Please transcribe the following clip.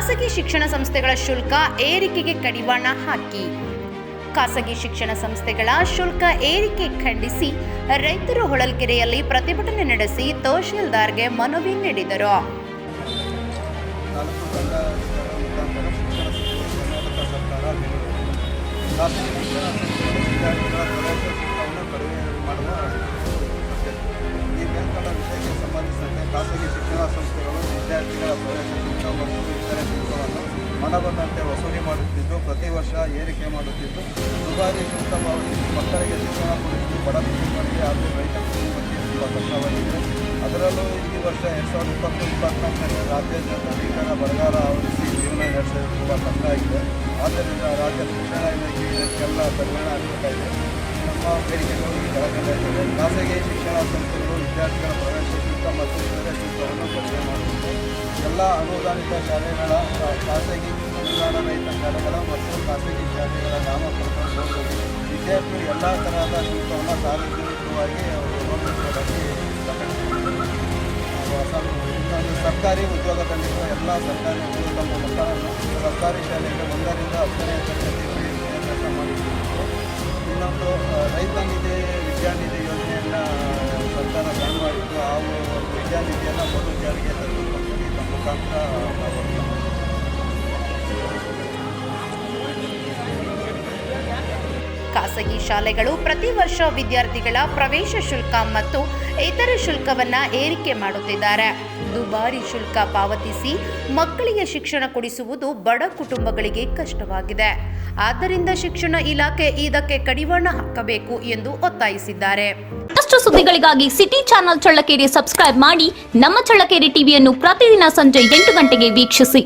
ಖಾಸಗಿ ಶಿಕ್ಷಣ ಸಂಸ್ಥೆಗಳ ಶುಲ್ಕ ಏರಿಕೆಗೆ ಕಡಿವಾಣ ಹಾಕಿ. ಖಾಸಗಿ ಶಿಕ್ಷಣ ಸಂಸ್ಥೆಗಳ ಶುಲ್ಕ ಏರಿಕೆ ಖಂಡಿಸಿ ರೈತರು ಹೊಳಲ್ಕೆರೆಯಲ್ಲಿ ಪ್ರತಿಭಟನೆ ನಡೆಸಿ ತಹಶೀಲ್ದಾರ್ಗೆ ಮನವಿ ನೀಡಿದರು. ಈ ಮೇಲ್ಕಂಡ ವಿಷಯಕ್ಕೆ ಸಂಬಂಧಿಸಿದಂತೆ ಖಾಸಗಿ ಶಿಕ್ಷಣ ಸಂಸ್ಥೆಗಳು ವಿದ್ಯಾರ್ಥಿಗಳ ಪ್ರವೇಶ ಶುಲ್ಕ ಮತ್ತು ಇತರೆ ಶುಲ್ಕವನ್ನು ಮನಬಂದಂತೆ ವಸೂಲಿ ಮಾಡುತ್ತಿದ್ದು, ಪ್ರತಿ ವರ್ಷ ಏರಿಕೆ ಮಾಡುತ್ತಿದ್ದು, ದುಬಾರಿ ಶುಲ್ಕ ಪಾವತಿಸಿ ಮಕ್ಕಳಿಗೆ ಶಿಕ್ಷಣ ಕೊಡಿಸಿ ಬಡ ಕುಟುಂಬಗಳಿಗೆ ಹಾಗೂ ರೈತ ಕುಟುಂಬಕ್ಕೆ ತುಂಬ ಕಷ್ಟವಾಗಿದೆ. ಅದರಲ್ಲೂ ಈ ವರ್ಷ 2020-2021 ರಾಜ್ಯಾದ್ಯಂತ ಭೀಕರ ಬರಗಾಲ ಆವರಿಸಿ ಜೀವನ ನಡೆಸಲು ತುಂಬ ಕಷ್ಟ ಆಗಿದೆ. ಆದ್ದರಿಂದ ರಾಜ್ಯ ಶಿಕ್ಷಣ ಇಲಾಖೆ ಇದಕ್ಕೆಲ್ಲ ಪರಿಗಣನೆ ಆಗಬೇಕಾಗಿದೆ. ನಮ್ಮ ಬೇಡಿಕೆಗಳು ಈ ಕೆಳಕಂಡಿವೆ. ಖಾಸಗಿ ಶಿಕ್ಷಣ ಸಂಸ್ಥೆಗಳು ವಿದ್ಯಾರ್ಥಿಗಳ ಪ್ರವೇಶ ಶುಲ್ಕ ಮತ್ತು ಇತರೆ ಶುಲ್ಕವನ್ನು ಕಡಿಮೆ ಮಾಡುತ್ತಿದೆ. ಎಲ್ಲ ಅನುದಾನಿತ ಶಾಲೆಗಳ, ಖಾಸಗಿ ಅನುದಾನ ರಹಿತ ಶಾಲೆಗಳ ಮತ್ತು ಖಾಸಗಿ ಶಾಲೆಗಳ ನಾಮಫಲಕಗಳು ವಿದ್ಯಾರ್ಥಿಗಳು ಎಲ್ಲ ತರಹದ ಶುಲ್ಕವನ್ನು ಸಾರ್ವಜನಿಕವಾಗಿ ನೋಂದಿಸುವುದಕ್ಕೆ ಸರ್ಕಾರಿ ಉದ್ಯೋಗದಲ್ಲಿರುವ ಎಲ್ಲ ಸರ್ಕಾರಿ ಉದ್ಯೋಗ ತಮ್ಮ ಮಕ್ಕಳನ್ನು ಸರ್ಕಾರಿ ಶಾಲೆಗೆ 1ರಿಂದ 10ನೇ ತರಗತಿ ಕೆಲಸ ಮಾಡುತ್ತಿದ್ದು, ಇನ್ನೊಂದು ರೈತ ನಿಧಿ ವಿದ್ಯಾನಿಧಿ ಯೋಜನೆಯನ್ನು ಸರ್ಕಾರ ಬ್ಯಾನ್ ಮಾಡಿದ್ದು, ಆ ವಿದ್ಯಾನಿಧಿಯನ್ನು ಮೊದಲು ಜಾರಿಗೆ ತರಬೇಕು ಇದರ ಮುಖಾಂತರ ಖಾಸಗಿ ಶಾಲೆಗಳು ಪ್ರತಿ ವರ್ಷ ವಿದ್ಯಾರ್ಥಿಗಳ ಪ್ರವೇಶ ಶುಲ್ಕ ಮತ್ತು ಇತರೆ ಶುಲ್ಕವನ್ನು ಏರಿಕೆ ಮಾಡುತ್ತಿದ್ದಾರೆ. ದುಬಾರಿ ಶುಲ್ಕ ಪಾವತಿಸಿ ಮಕ್ಕಳಿಗೆ ಶಿಕ್ಷಣ ಕೊಡಿಸುವುದು ಬಡ ಕುಟುಂಬಗಳಿಗೆ ಕಷ್ಟವಾಗಿದೆ. ಆದ್ದರಿಂದ ಶಿಕ್ಷಣ ಇಲಾಖೆ ಇದಕ್ಕೆ ಕಡಿವಾಣ ಹಾಕಬೇಕು ಎಂದು ಒತ್ತಾಯಿಸಿದ್ದಾರೆ. ಮತ್ತಷ್ಟು ಸುದ್ದಿಗಳಿಗಾಗಿ ಸಿಟಿ ಚಾನೆಲ್ ಚಳ್ಳಕೆರೆ ಸಬ್ಸ್ಕ್ರೈಬ್ ಮಾಡಿ. ನಮ್ಮ ಚಳ್ಳಕೆರೆ ಟಿವಿಯನ್ನು ಪ್ರತಿದಿನ ಸಂಜೆ 8 ಗಂಟೆಗೆ ವೀಕ್ಷಿಸಿ.